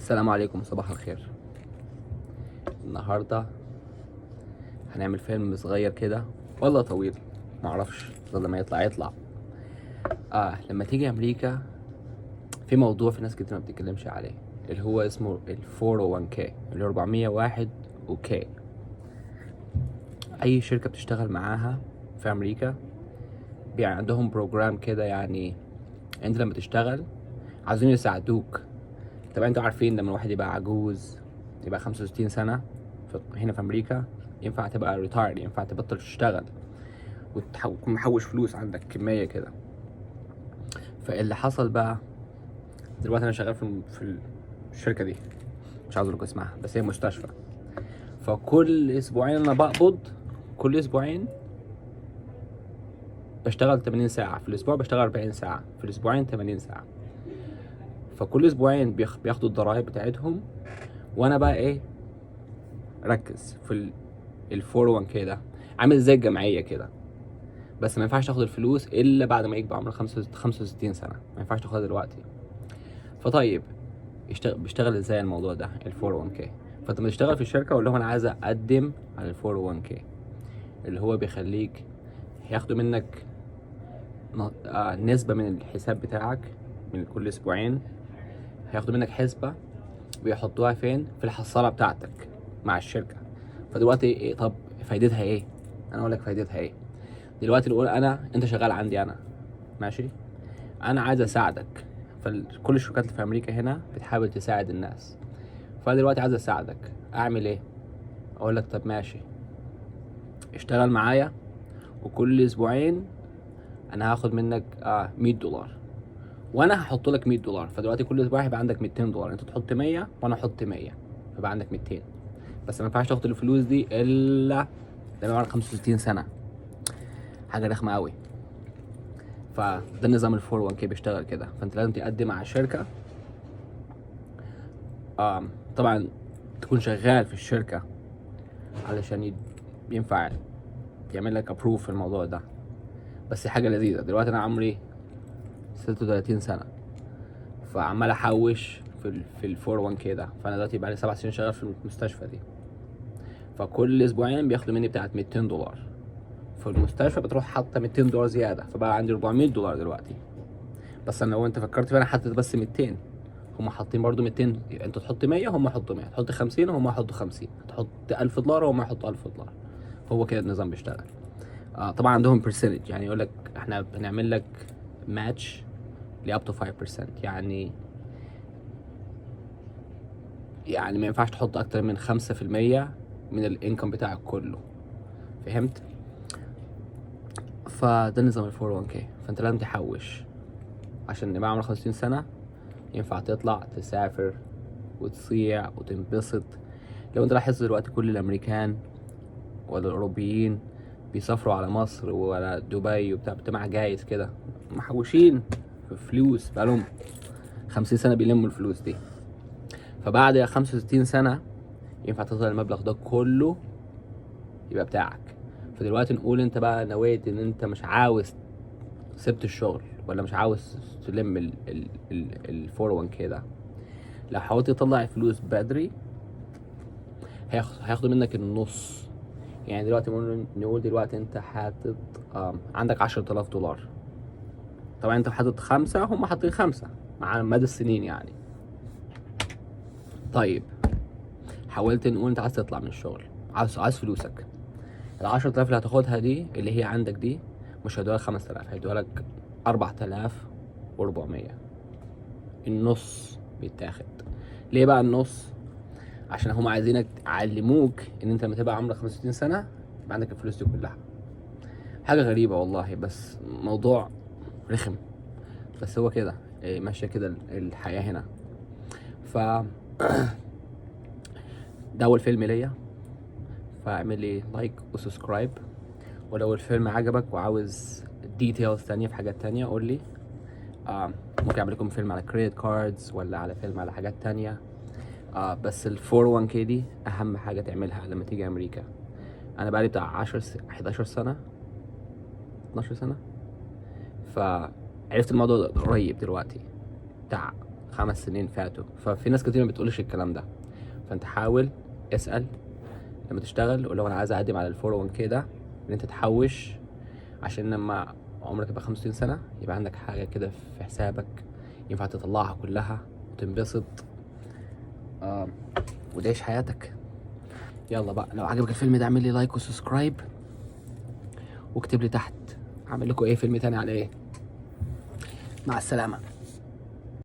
السلام عليكم، صباح الخير. النهارده هنعمل فيلم صغير كده ولا طويل، معرفش، ده لما يطلع. لما تيجي امريكا في موضوع في ناس كتير ما بتتكلمش عليه، اللي هو اسمه ال 401k، اللي هو 401 وكي. اي شركه بتشتغل معاها في امريكا بيبقى عندهم بروجرام كده، يعني انت لما تشتغل عايزين يساعدوك. طبعا انتوا عارفين لما الواحد يبقى عجوز، يبقى 65 سنة هنا في أمريكا، ينفع تبقى ريتايرد، ينفع تبطل تشتغل وتكون محوش فلوس، عندك كمية كده. فاللي حصل بقى دلوقتي، أنا شغال في الشركة دي، مش عاوز أقول لكم اسمها، بس هي مستشفى. فكل أسبوعين أنا بقبض، كل أسبوعين بشتغل 80 ساعة في الأسبوع، بشتغل 40 ساعة في الأسبوعين، 80 ساعة. فكل أسبوعين بياخدوا الضرايب بتاعتهم، وأنا بقى إيه، ركز في ال 401k ده عامل زي الجمعيه كده، بس ما ينفعش تاخد الفلوس الا بعد ما يكبر عمرك 65 سنه، ما ينفعش تاخدها دلوقتي. فطيب، بيشتغل ازاي الموضوع ده ال 401k؟ فانت لما تشتغل في الشركه ولا هو انا عايز اقدم على ال 401k، اللي هو بيخليك ياخدوا منك نسبه من الحساب بتاعك من كل اسبوعين، هياخدوا منك حسبه ويحطوها فين؟ في الحصاله بتاعتك مع الشركه. فدلوقتي إيه؟ طب فايدتها ايه؟ انا اقول لك فايدتها ايه. دلوقتي نقول انت شغال عندي انا، ماشي، انا عايز اساعدك. فكل الشركات اللي في امريكا هنا بتحاول تساعد الناس. فانا دلوقتي عايز اساعدك، اعمل ايه؟ اقول لك طب ماشي، اشتغل معايا، وكل اسبوعين انا هاخد منك $100، وانا هحط لك $100. فدلوقتي كل اسبوع هيبقى عندك $200، انت تحط 100 وانا احط 100، فيبقى عندك 200. بس ما ينفعش تاخد الفلوس دي الا لما يبقى 65 سنه، حاجه رخمه قوي. فده نظام ال 401k بيشتغل كده. فانت لازم تقدم على شركه، طبعا تكون شغال في الشركه علشان ينفع يعمل لك ابروف في الموضوع ده. بس حاجه لذيذه، دلوقتي انا عمري 36 سنه، فعمال احوش في ال 401k ده. فانا دلوقتي بقالي 7 سنين شغال في المستشفى دي، فكل اسبوعين بياخدوا مني بتاعت $200. فالمستشفى بتروح حاطه $200 زياده، فبقى عندي $400 دلوقتي. بس انا لو انت فكرت فيها، انا حطيت بس 200، هم حاطين برضو 200. انت تحط 100 هم يحطوا 100، تحط 50 هم يحطوا 50، تحط $1000 هم يحطوا $1000. هو كده النظام بيشتغل. طبعا عندهم برسنتج، يعني يقول لك احنا بنعمل لك ماتش ل up to 5%، يعني ما ينفعش تحط اكتر من 5% من الانكم بتاعك كله، فهمت؟ فده نظام ال 401k. فانت لازم تحوش عشان يبقى عمرك 50 سنة، ينفع تطلع تسافر وتصيع وتنبسط. لو انت لاحظت دلوقتي كل الامريكان ولا الاوروبيين بيسافروا على مصر ولا دبي وبتاع، بتبقى جايز كده محوشين في فلوس بقالهم 50 سنة بيلموا الفلوس دي. فبعد 65 سنة ينفع تطلع المبلغ ده كله يبقى بتاعك. فدلوقتي نقول انت بقى نويت ان انت مش عاوز، سبت الشغل ولا مش عاوز تلم ال 401k ده، لو حاولت تطلع الفلوس بدري هياخدوا منك النص. يعني دلوقتي نقول دلوقتي انت حاطط عندك $10,000. طبعا انت حاطط 5، هم حاطين 5 مع مدى السنين يعني. طيب، حاولت نقول انت عايز تطلع من الشغل، عايز فلوسك. ال10,000 اللي هتاخدها دي اللي هي عندك دي، مش هيدوها لك 5000، هيدوها لك 4400. النص بيتاخد. ليه بقى النص؟ عشان هم عايزينك يعلموك ان انت لما تبقى عمرك 65 سنه يبقى عندك الفلوس دي كلها. حاجه غريبه والله، بس موضوع رخم، بس هو كده ماشيه كده الحياه هنا. ف ده اول فيلم ليا، فاعمل لي لايك وسبسكرايب. ولو الفيلم عجبك وعاوز ديتيلز تانية في حاجات تانية قول لي. ممكن اعمل لكم فيلم على كريدت كاردز، ولا على فيلم على حاجات تانية. بس ال 401k دي اهم حاجه تعملها لما تيجي امريكا. انا بقالي بتاع 11 سنه، 12 سنه، فعرفت الموضوع ده قريب دلوقتي، بتاع 5 سنين فاتوا. ففي ناس كتير ما بتقولش الكلام ده. فانت حاول اسال لما تشتغل، ولو انا عايز اقدم على الفور 1 كي ده ان انت تحوش، عشان لما عمرك يبقى 65 سنه يبقى عندك حاجه كده في حسابك ينفع تطلعها كلها وتنبسط وتعيش حياتك. يلا بقى، لو عجبك الفيلم ده اعمل لي لايك وسبسكرايب، واكتب لي تحت اعمل لكم ايه فيلم تاني على ايه. مع السلامه.